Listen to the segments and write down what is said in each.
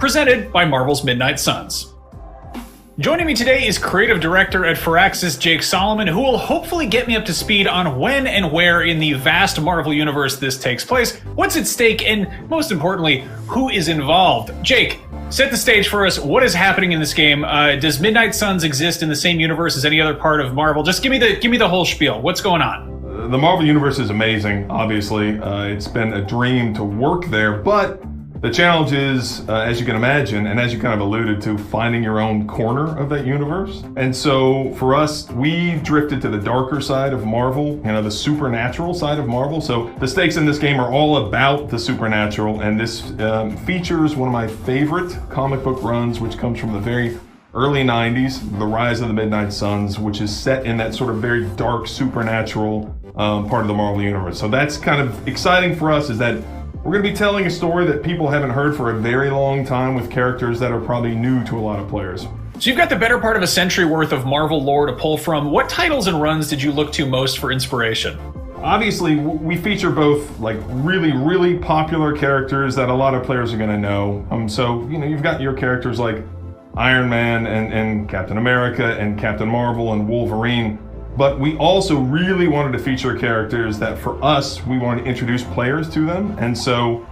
presented by Marvel's Midnight Suns. Joining me today is creative director at Firaxis, Jake Solomon, who will hopefully get me up to speed on when and where in the vast Marvel universe this takes place, what's at stake, and most importantly, who is involved. Jake, set the stage for us. What is happening in this game? Does Midnight Suns exist in the same universe as any other part of Marvel? Just give me the whole spiel. What's going on? The Marvel universe is amazing, obviously. It's been a dream to work there, but the challenge is, as you can imagine, and as you kind of alluded to, finding your own corner of that universe. And so for us, we drifted to the darker side of Marvel, the supernatural side of Marvel. So the stakes in this game are all about the supernatural, and this features one of my favorite comic book runs, which comes from the very early 90s, The Rise of the Midnight Suns, which is set in that sort of very dark supernatural part of the Marvel universe. So that's kind of exciting for us, is that we're going to be telling a story that people haven't heard for a very long time, with characters that are probably new to a lot of players. So you've got the better part of a century worth of Marvel lore to pull from. What titles and runs did you look to most for inspiration? Obviously, we feature both like really, really popular characters that a lot of players are going to know. So you've got your characters like Iron Man and Captain America and Captain Marvel and Wolverine. But we also really wanted to feature characters that, for us, we wanted to introduce players to them. And so,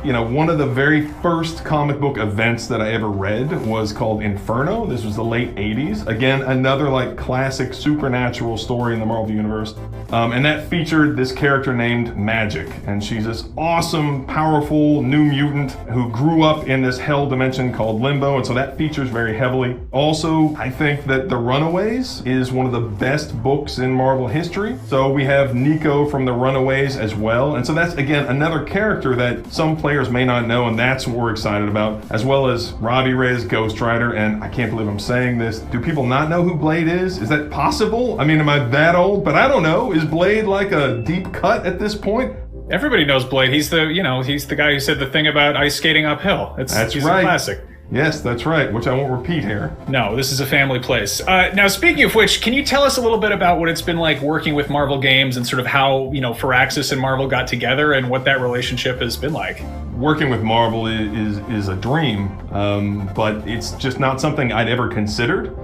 one of the very first comic book events that I ever read was called Inferno. This was the late 80s. Again, another like classic supernatural story in the Marvel universe. And that featured this character named Magic. And she's this awesome, powerful new mutant who grew up in this hell dimension called Limbo. And so that features very heavily. Also, I think that The Runaways is one of the best books in Marvel history. So we have Nico from The Runaways as well. And so that's, again, another character that some players may not know, and that's what we're excited about, as well as Robbie Reyes, Ghost Rider. And I can't believe I'm saying this. Do people not know who Blade is? Is that possible? I mean, am I that old? But I don't know. Is Blade like a deep cut at this point? Everybody knows Blade. He's the guy who said the thing about ice skating uphill. He's right. A classic. Yes, that's right, which I won't repeat here. No, this is a family place. Now, speaking of which, can you tell us a little bit about what it's been like working with Marvel Games and sort of how, Firaxis and Marvel got together and what that relationship has been like? Working with Marvel is a dream, but it's just not something I'd ever considered.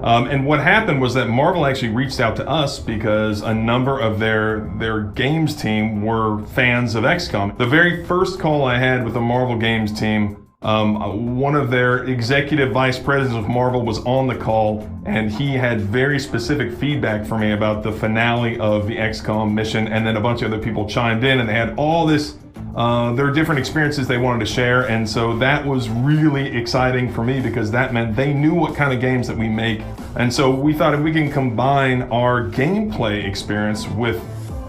And what happened was that Marvel actually reached out to us because a number of their games team were fans of XCOM. The very first call I had with the Marvel Games team, one of their executive vice presidents of Marvel was on the call, and he had very specific feedback for me about the finale of the XCOM mission, and then a bunch of other people chimed in, and they had all this, their different experiences they wanted to share, and so that was really exciting for me because that meant they knew what kind of games that we make, and so we thought if we can combine our gameplay experience with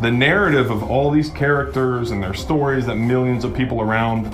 the narrative of all these characters and their stories that millions of people around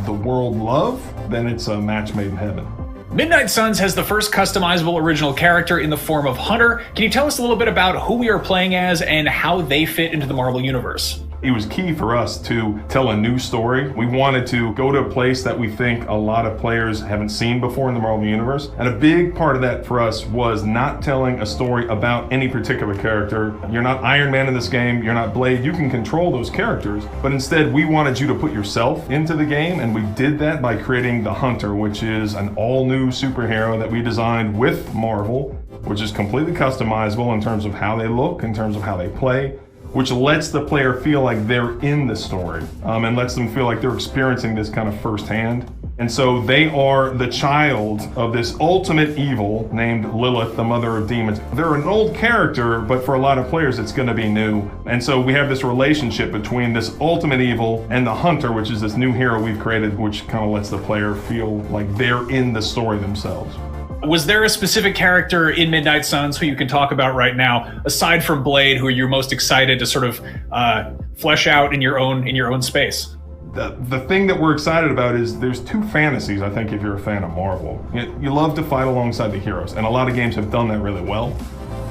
the world love, then it's a match made in heaven. Midnight Suns has the first customizable original character in the form of Hunter. Can you tell us a little bit about who we are playing as and how they fit into the Marvel universe? It was key for us to tell a new story. We wanted to go to a place that we think a lot of players haven't seen before in the Marvel Universe. And a big part of that for us was not telling a story about any particular character. You're not Iron Man in this game, you're not Blade, you can control those characters. But instead, we wanted you to put yourself into the game, and we did that by creating the Hunter, which is an all-new superhero that we designed with Marvel, which is completely customizable in terms of how they look, in terms of how they play, which lets the player feel like they're in the story and lets them feel like they're experiencing this kind of firsthand. And so they are the child of this ultimate evil named Lilith, the mother of demons. They're an old character, but for a lot of players, it's going to be new. And so we have this relationship between this ultimate evil and the Hunter, which is this new hero we've created, which kind of lets the player feel like they're in the story themselves. Was there a specific character in Midnight Suns who you can talk about right now, aside from Blade, who you're most excited to sort of flesh out in your own space? The thing that we're excited about is there's two fantasies, I think, if you're a fan of Marvel. You love to fight alongside the heroes, and a lot of games have done that really well.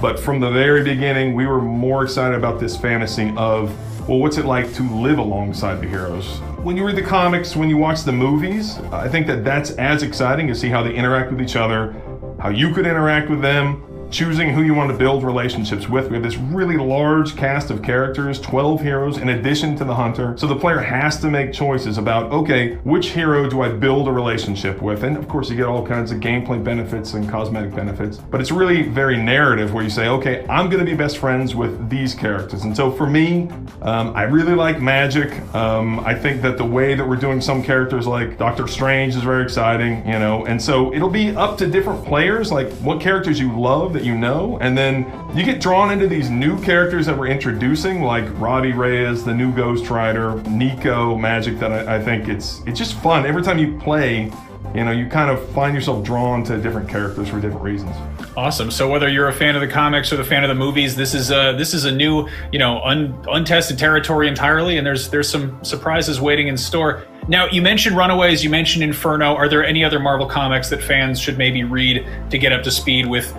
But from the very beginning, we were more excited about this fantasy of, well, what's it like to live alongside the heroes? When you read the comics, when you watch the movies, I think that that's as exciting to see how they interact with each other, how you could interact with them, choosing who you want to build relationships with. We have this really large cast of characters, 12 heroes in addition to the hunter. So the player has to make choices about, okay, which hero do I build a relationship with? And of course you get all kinds of gameplay benefits and cosmetic benefits, but it's really very narrative where you say, okay, I'm going to be best friends with these characters. And so for me, I really like magic. I think that the way that we're doing some characters like Doctor Strange is very exciting, you know, and so it'll be up to different players, like what characters you love that you know, and then you get drawn into these new characters that we're introducing, like Robbie Reyes, the new Ghost Rider, Nico, magic, that I think it's just fun. Every time you play, you know, you kind of find yourself drawn to different characters for different reasons. Awesome. So whether you're a fan of the comics or the fan of the movies, this is a new, you know, untested territory entirely, and there's some surprises waiting in store. Now, you mentioned Runaways, you mentioned Inferno. Are there any other Marvel comics that fans should maybe read to get up to speed with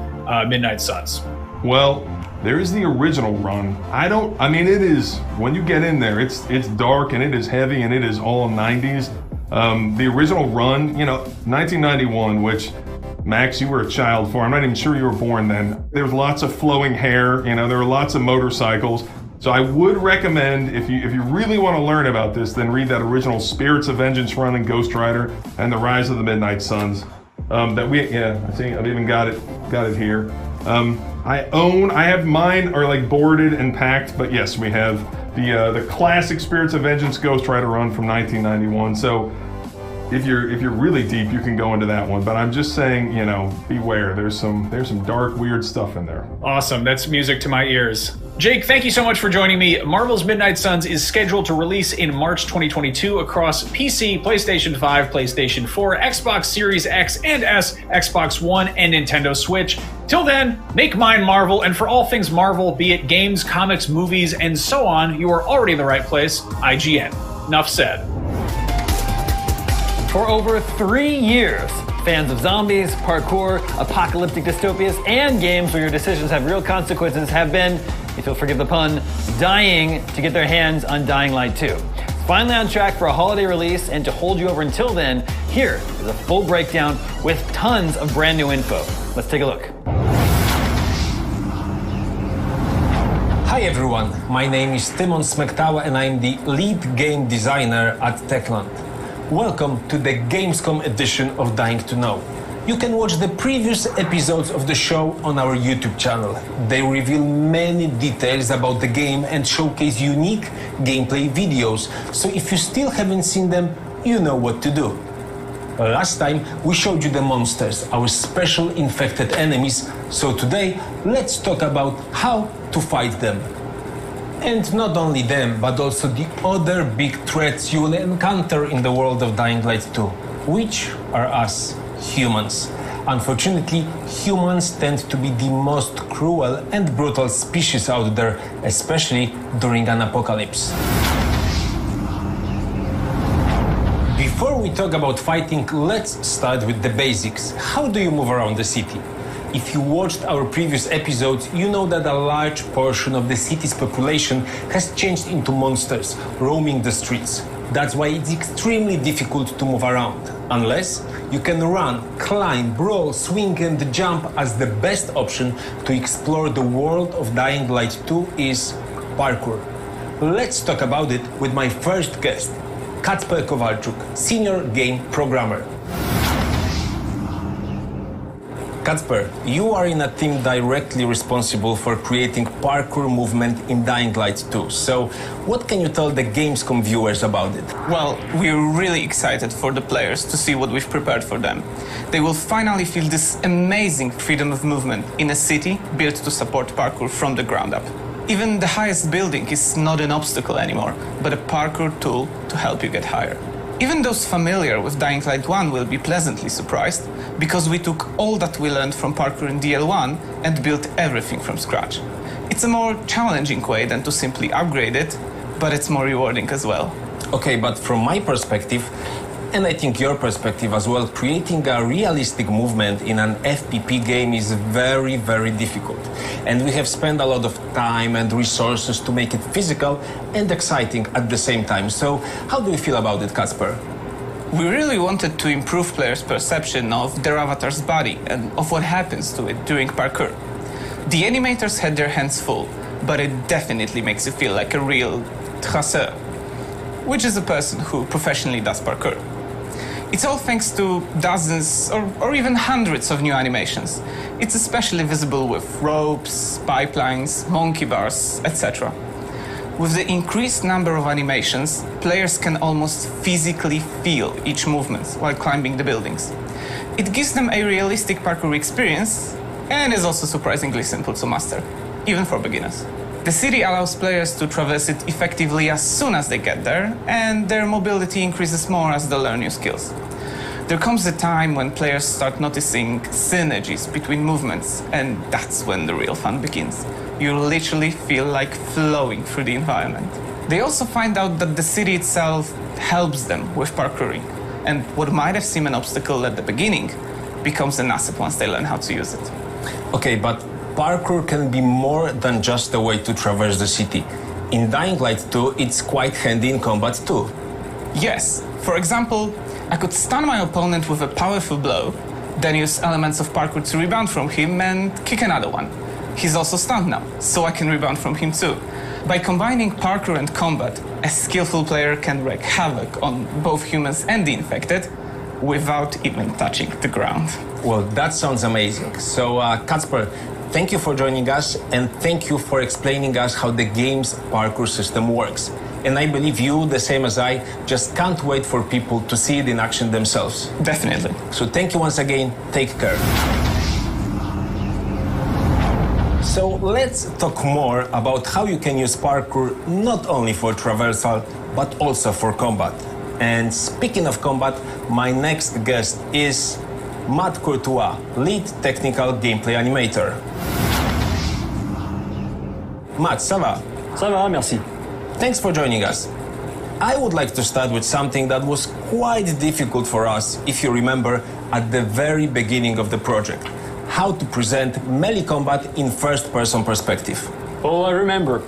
Midnight Suns? Well, there is the original run. I mean, it is, when you get in there, it's dark and it is heavy and it is all 90s. The original run, you know, 1991, which Max, you were a child for. I'm not even sure you were born then. There was lots of flowing hair, you know, there were lots of motorcycles. So I would recommend, if you really want to learn about this, then read that original Spirits of Vengeance run in Ghost Rider and The Rise of the Midnight Suns. I see, I've even got it here. I have mine are like boarded and packed, but yes, we have the classic Spirits of Vengeance Ghost Rider run from 1991. So if you're really deep, you can go into that one. But I'm just saying, you know, beware. There's some dark, weird stuff in there. Awesome. That's music to my ears. Jake, thank you so much for joining me. Marvel's Midnight Suns is scheduled to release in March 2022 across PC, PlayStation 5, PlayStation 4, Xbox Series X and S, Xbox One, and Nintendo Switch. Till then, make mine Marvel, and for all things Marvel, be it games, comics, movies, and so on, you are already in the right place, IGN. Enough said. For over 3 years, fans of zombies, parkour, apocalyptic dystopias, and games where your decisions have real consequences have been, if you'll forgive the pun, dying to get their hands on Dying Light 2. Finally on track for a holiday release, and to hold you over until then, here is a full breakdown with tons of brand new info. Let's take a look. Hi everyone, my name is Tymon Smektała and I'm the lead game designer at Techland. Welcome to the Gamescom edition of Dying to Know. You can watch the previous episodes of the show on our YouTube channel. They reveal many details about the game and showcase unique gameplay videos, so if you still haven't seen them, you know what to do. Last time we showed you the monsters, our special infected enemies, so today let's talk about how to fight them. And not only them, but also the other big threats you will encounter in the world of Dying Light 2, which are us, humans. Unfortunately, humans tend to be the most cruel and brutal species out there, especially during an apocalypse. Before we talk about fighting, let's start with the basics. How do you move around the city? If you watched our previous episodes, you know that a large portion of the city's population has changed into monsters, roaming the streets. That's why it's extremely difficult to move around, unless you can run, climb, brawl, swing and jump, as the best option to explore the world of Dying Light 2 is parkour. Let's talk about it with my first guest, Kacper Kowalczuk, senior game programmer. Kacper, you are in a team directly responsible for creating parkour movement in Dying Light 2. So, what can you tell the Gamescom viewers about it? Well, we're really excited for the players to see what we've prepared for them. They will finally feel this amazing freedom of movement in a city built to support parkour from the ground up. Even the highest building is not an obstacle anymore, but a parkour tool to help you get higher. Even those familiar with Dying Light 1 will be pleasantly surprised, because we took all that we learned from parkour in DL1 and built everything from scratch. It's a more challenging way than to simply upgrade it, but it's more rewarding as well. Okay, but from my perspective, and I think your perspective as well, creating a realistic movement in an FPP game is very, very difficult. And we have spent a lot of time and resources to make it physical and exciting at the same time. So how do you feel about it, Kacper? We really wanted to improve players' perception of their avatar's body and of what happens to it during parkour. The animators had their hands full, but it definitely makes you feel like a real traceur, which is a person who professionally does parkour. It's all thanks to dozens or even hundreds of new animations. It's especially visible with ropes, pipelines, monkey bars, etc. With the increased number of animations, players can almost physically feel each movement while climbing the buildings. It gives them a realistic parkour experience and is also surprisingly simple to master, even for beginners. The city allows players to traverse it effectively as soon as they get there, and their mobility increases more as they learn new skills. There comes a time when players start noticing synergies between movements, and that's when the real fun begins. You literally feel like flowing through the environment. They also find out that the city itself helps them with parkouring, and what might have seemed an obstacle at the beginning becomes an asset once they learn how to use it. Okay, but parkour can be more than just a way to traverse the city. In Dying Light 2, it's quite handy in combat too. Yes, for example, I could stun my opponent with a powerful blow, then use elements of parkour to rebound from him and kick another one. He's also stunned now, so I can rebound from him too. By combining parkour and combat, a skillful player can wreak havoc on both humans and the infected without even touching the ground. Well, that sounds amazing. So, Kacper, thank you for joining us, and thank you for explaining us how the game's parkour system works. And I believe you, the same as I, just can't wait for people to see it in action themselves. Definitely. So thank you once again. Take care. So let's talk more about how you can use parkour not only for traversal, but also for combat. And speaking of combat, my next guest is Matt Courtois, lead technical gameplay animator. Matt, ça va? Ça va, merci. Thanks for joining us. I would like to start with something that was quite difficult for us, if you remember, at the very beginning of the project. How to present melee combat in first-person perspective. Oh, I remember.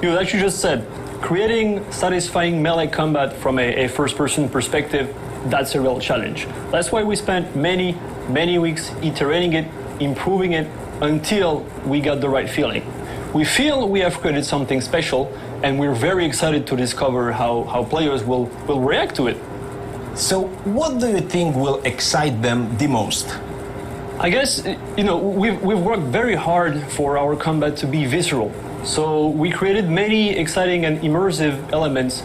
Like you just said, creating satisfying melee combat from a first-person perspective, that's a real challenge. That's why we spent many weeks iterating it, improving it, until we got the right feeling. We feel we have created something special, and we're very excited to discover how players will react to it. So what do you think will excite them the most? I guess, we've worked very hard for our combat to be visceral. So we created many exciting and immersive elements,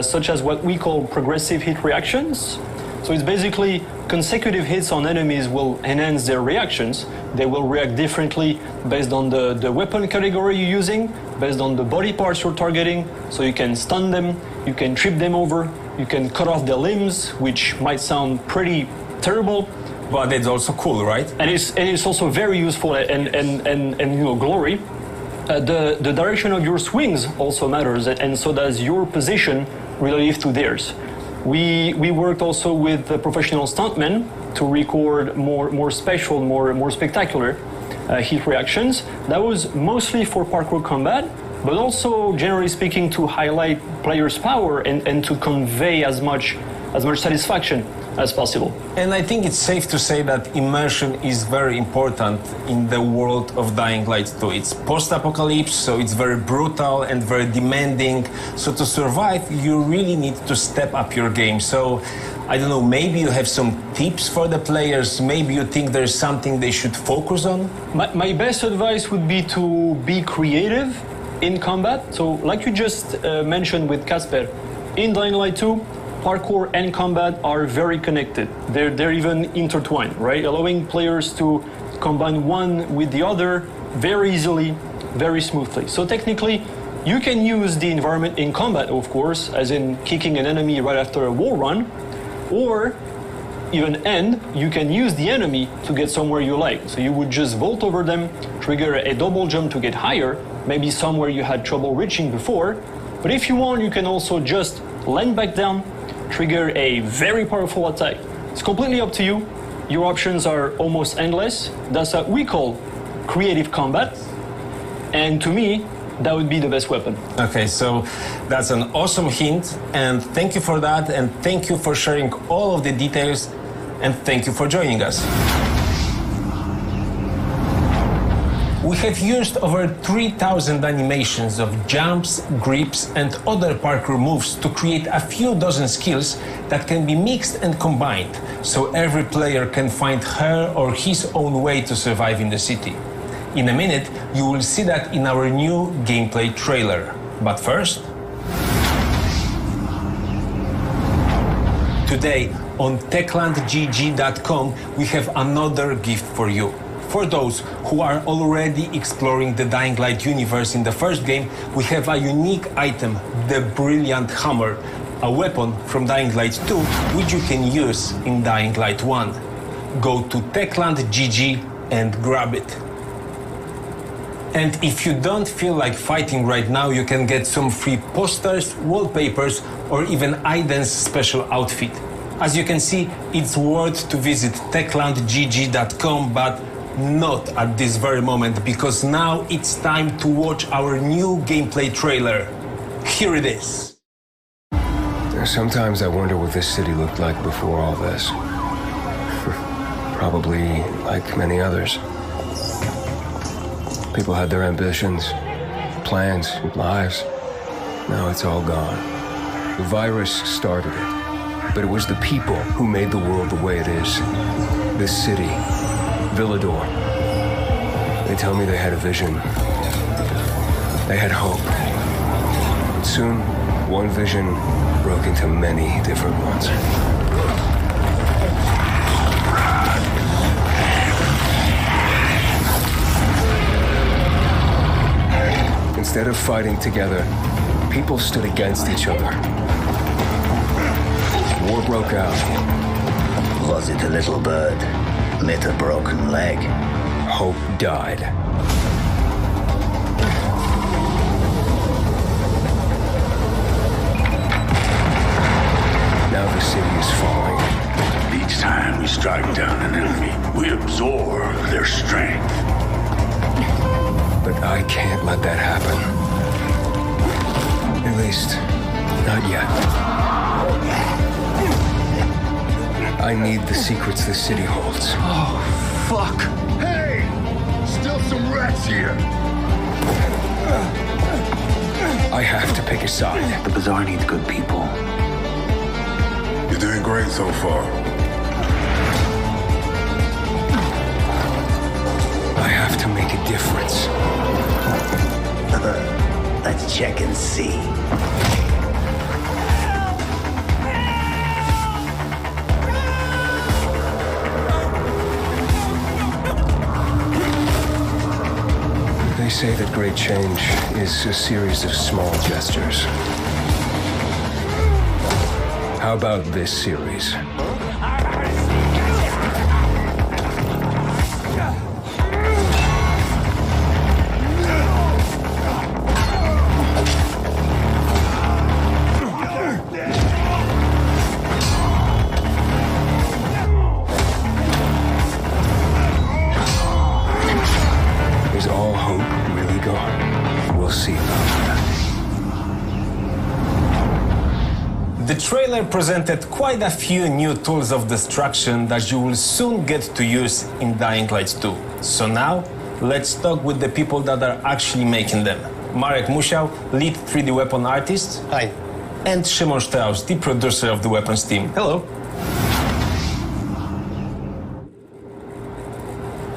such as what we call progressive hit reactions. So it's basically consecutive hits on enemies will enhance their reactions. They will react differently based on the weapon category you're using, based on the body parts you're targeting. So you can stun them, you can trip them over, you can cut off their limbs, which might sound pretty terrible. But it's also cool, right? And it's also very useful and glory. The direction of your swings also matters, and so does your position relative to theirs. We worked also with professional stuntmen to record more special, more spectacular hit reactions. That was mostly for parkour combat, but also generally speaking to highlight players' power and to convey as much satisfaction as possible. And I think it's safe to say that immersion is very important in the world of Dying Light 2. It's post-apocalypse, so it's very brutal and very demanding. So to survive, you really need to step up your game. So, I don't know, maybe you have some tips for the players, maybe you think there's something they should focus on? My best advice would be to be creative in combat. So, like you just mentioned with Kacper, in Dying Light 2, parkour and combat are very connected. They're even intertwined, right? Allowing players to combine one with the other very easily, very smoothly. So technically, you can use the environment in combat, of course, as in kicking an enemy right after a wall run, or even you can use the enemy to get somewhere you like. So you would just vault over them, trigger a double jump to get higher, maybe somewhere you had trouble reaching before. But if you want, you can also just land back down, trigger a very powerful attack. It's completely up to you. Your options are almost endless. That's what we call creative combat. And to me, that would be the best weapon. Okay, so that's an awesome hint, and thank you for that, and thank you for sharing all of the details, and thank you for joining us. We have used over 3,000 animations of jumps, grips, and other parkour moves to create a few dozen skills that can be mixed and combined, so every player can find her or his own way to survive in the city. In a minute, you will see that in our new gameplay trailer. But first, today on techlandgg.com we have another gift for you. For those who are already exploring the Dying Light universe in the first game, we have a unique item, the Brilliant Hammer, a weapon from Dying Light 2, which you can use in Dying Light 1. Go to techlandgg and grab it. And if you don't feel like fighting right now, you can get some free posters, wallpapers, or even Aiden's special outfit. As you can see, it's worth to visit techlandgg.com, but not at this very moment, because now it's time to watch our new gameplay trailer. Here it is. Sometimes I wonder what this city looked like before all this. Probably like many others. People had their ambitions, plans, lives. Now it's all gone. The virus started it, but it was the people who made the world the way it is. This city, Villador. They tell me they had a vision. They had hope. And soon, one vision broke into many different ones. Instead of fighting together, people stood against each other. War broke out. Was it a little bird? Met a broken leg? Hope died. Now the city is falling. Each time we strike down an enemy, we absorb their strength. But I can't let that happen. At least, not yet. I need the secrets the city holds. Oh, fuck! Hey! Still some rats here! I have to pick a side. The Bazaar needs good people. You're doing great so far. I have to make a difference. Let's check and see. They say that great change is a series of small gestures. How about this series? Is all hope really gone? We'll see about that. The trailer presented quite a few new tools of destruction that you will soon get to use in Dying Light 2. So now, let's talk with the people that are actually making them. Marek Musiał, lead 3D weapon artist. Hi. And Tymon Smektała, the producer of the weapons team. Hello.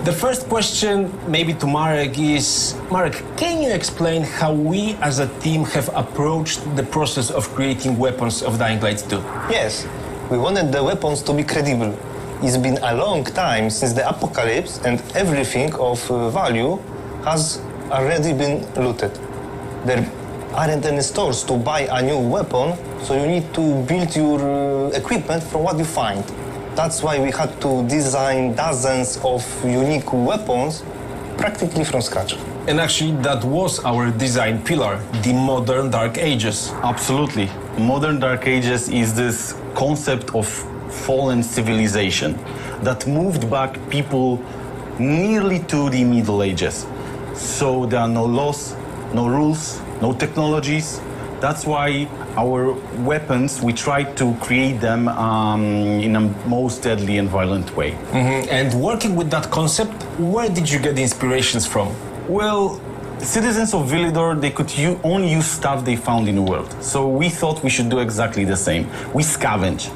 The first question, maybe to Marek, is, Marek, can you explain how we as a team have approached the process of creating weapons of Dying Light 2? Yes, we wanted the weapons to be credible. It's been a long time since the apocalypse and everything of value has already been looted. There aren't any stores to buy a new weapon, so you need to build your equipment from what you find. That's why we had to design dozens of unique weapons practically from scratch. And actually, that was our design pillar, the modern Dark Ages. Absolutely. Modern Dark Ages is this concept of fallen civilization that moved back people nearly to the Middle Ages. So there are no laws, no rules, no technologies. That's why our weapons, we try to create them in a most deadly and violent way. And working with that concept, where did you get the inspirations from? Well, citizens of Villador, they could only use stuff they found in the world. So we thought we should do exactly the same. We scavenge.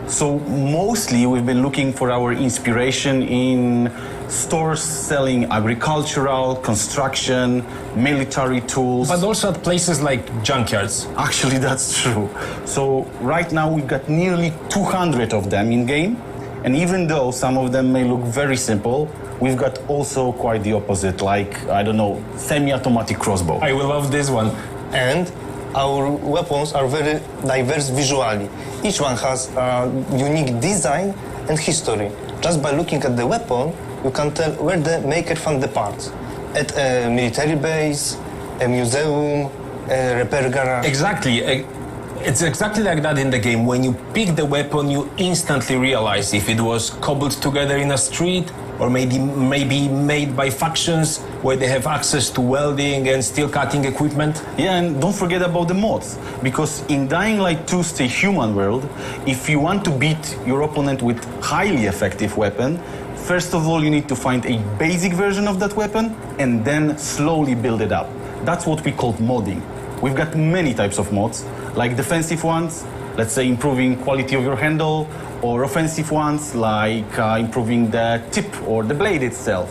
So mostly we've been looking for our inspiration in stores selling agricultural, construction, military tools. But also at places like junkyards. Actually, that's true. So right now we've got nearly 200 of them in game. And even though some of them may look very simple, we've got also quite the opposite, like, I don't know, semi-automatic crossbow. I will love this one. And our weapons are very diverse visually. Each one has a unique design and history. Just by looking at the weapon, you can tell where the maker found the parts. At a military base, a museum, a repair garage. Exactly. It's exactly like that in the game. When you pick the weapon, you instantly realize if it was cobbled together in a street or maybe made by factions where they have access to welding and steel cutting equipment. Yeah, and don't forget about the mods, because in Dying Light 2 Stay Human world, if you want to beat your opponent with highly effective weapon, first of all you need to find a basic version of that weapon and then slowly build it up. That's what we call modding. We've got many types of mods, like defensive ones, let's say improving quality of your handle, or offensive ones like improving the tip or the blade itself.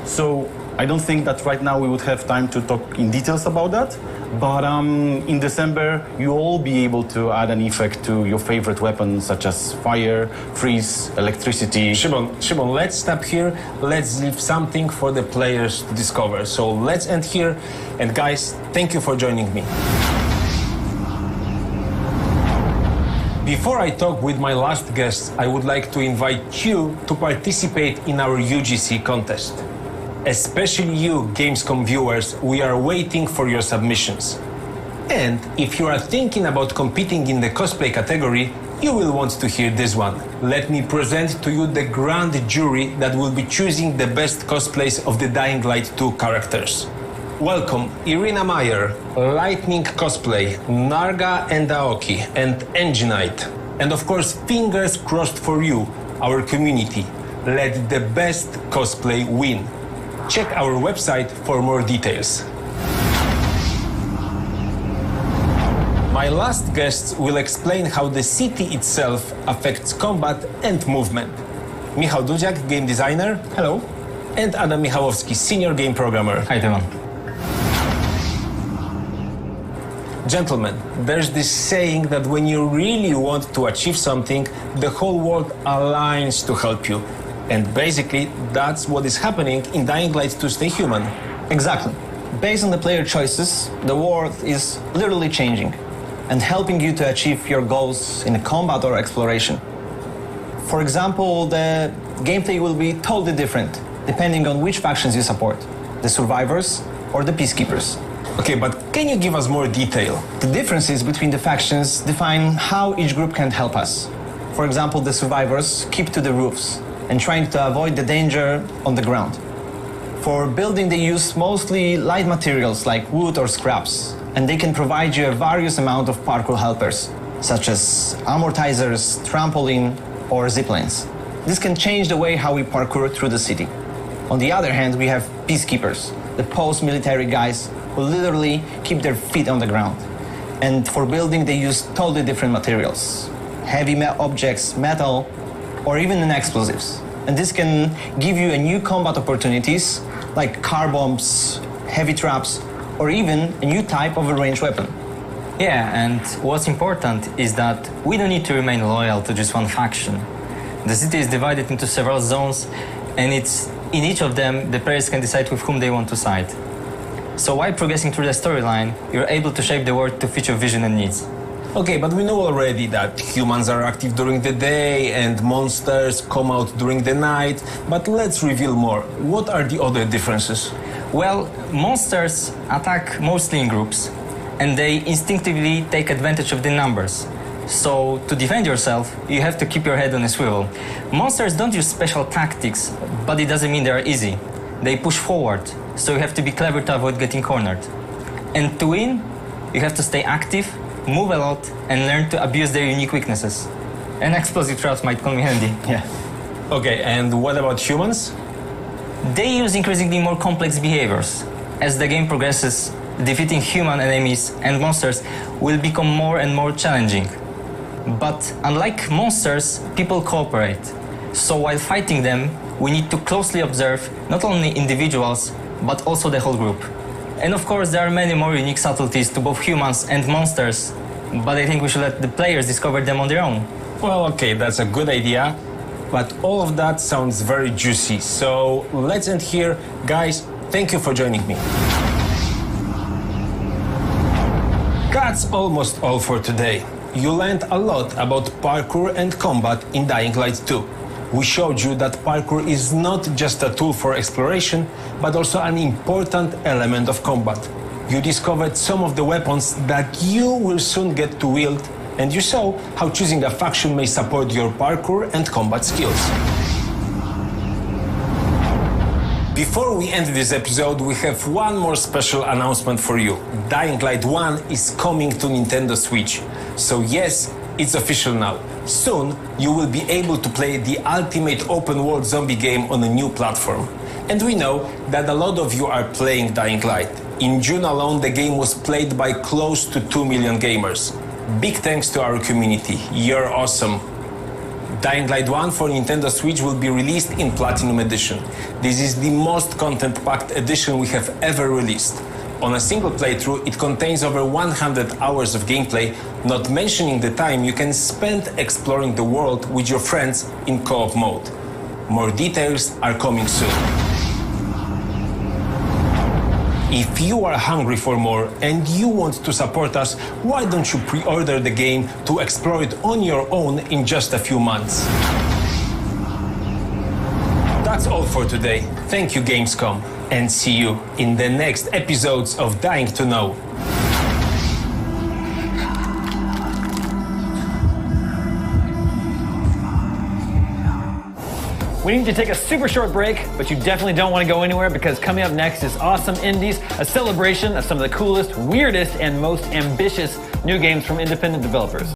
So I don't think that right now we would have time to talk in details about that, but in December you'll all be able to add an effect to your favorite weapons such as fire, freeze, electricity. Shimon, let's stop here. Let's leave something for the players to discover. So let's end here. And guys, thank you for joining me. Before I talk with my last guests, I would like to invite you to participate in our UGC contest. Especially you, Gamescom viewers, we are waiting for your submissions. And if you are thinking about competing in the cosplay category, you will want to hear this one. Let me present to you the grand jury that will be choosing the best cosplays of the Dying Light 2 characters. Welcome Irina Meyer, Lightning Cosplay, Narga and Aoki, and Enginite. And of course, fingers crossed for you, our community. Let the best cosplay win. Check our website for more details. My last guests will explain how the city itself affects combat and movement. Michał Dudziak, game designer. Hello. And Adam Michałowski, senior game programmer. Hi, Tymon. Gentlemen, there's this saying that when you really want to achieve something, the whole world aligns to help you. And basically, that's what is happening in Dying Light 2 Stay Human. Exactly. Based on the player choices, the world is literally changing and helping you to achieve your goals in combat or exploration. For example, the gameplay will be totally different depending on which factions you support, the survivors or the peacekeepers. Okay, but can you give us more detail? The differences between the factions define how each group can help us. For example, the survivors keep to the roofs and trying to avoid the danger on the ground. For building, they use mostly light materials like wood or scraps, and they can provide you a various amount of parkour helpers, such as amortizers, trampoline, or ziplines. This can change the way how we parkour through the city. On the other hand, we have peacekeepers, the post-military guys who literally keep their feet on the ground. And for building, they use totally different materials, heavy objects, metal, or even explosives. And this can give you a new combat opportunities like car bombs, heavy traps, or even a new type of a ranged weapon. Yeah, and what's important is that we don't need to remain loyal to just one faction. The city is divided into several zones, and in each of them, the players can decide with whom they want to side. So while progressing through the storyline, you're able to shape the world to fit your vision and needs. Okay, but we know already that humans are active during the day and monsters come out during the night, but let's reveal more. What are the other differences? Well, monsters attack mostly in groups, and they instinctively take advantage of the numbers. So to defend yourself, you have to keep your head on a swivel. Monsters don't use special tactics, but it doesn't mean they're easy. They push forward, so you have to be clever to avoid getting cornered. And to win, you have to stay active, move a lot, and learn to abuse their unique weaknesses. And explosive traps might come in handy. Yeah. Okay, and what about humans? They use increasingly more complex behaviors. As the game progresses, defeating human enemies and monsters will become more and more challenging. But unlike monsters, people cooperate. So while fighting them, we need to closely observe not only individuals, but also the whole group. And of course, there are many more unique subtleties to both humans and monsters, but I think we should let the players discover them on their own. Well, okay, that's a good idea, but all of that sounds very juicy. So let's end here. Guys, thank you for joining me. That's almost all for today. You learned a lot about parkour and combat in Dying Light 2. We showed you that parkour is not just a tool for exploration, but also an important element of combat. You discovered some of the weapons that you will soon get to wield, and you saw how choosing a faction may support your parkour and combat skills. Before we end this episode, we have one more special announcement for you. Dying Light 1 is coming to Nintendo Switch. So yes, it's official now. Soon, you will be able to play the ultimate open-world zombie game on a new platform. And we know that a lot of you are playing Dying Light. In June alone, the game was played by close to 2 million gamers. Big thanks to our community. You're awesome. Dying Light 1 for Nintendo Switch will be released in Platinum Edition. This is the most content-packed edition we have ever released. On a single playthrough, it contains over 100 hours of gameplay, not mentioning the time you can spend exploring the world with your friends in co-op mode. More details are coming soon. If you are hungry for more and you want to support us, why don't you pre-order the game to explore it on your own in just a few months? That's all for today. Thank you, Gamescom, and see you in the next episodes of Dying to Know. We need to take a super short break, but you definitely don't want to go anywhere because coming up next is Awesome Indies, a celebration of some of the coolest, weirdest, and most ambitious new games from independent developers.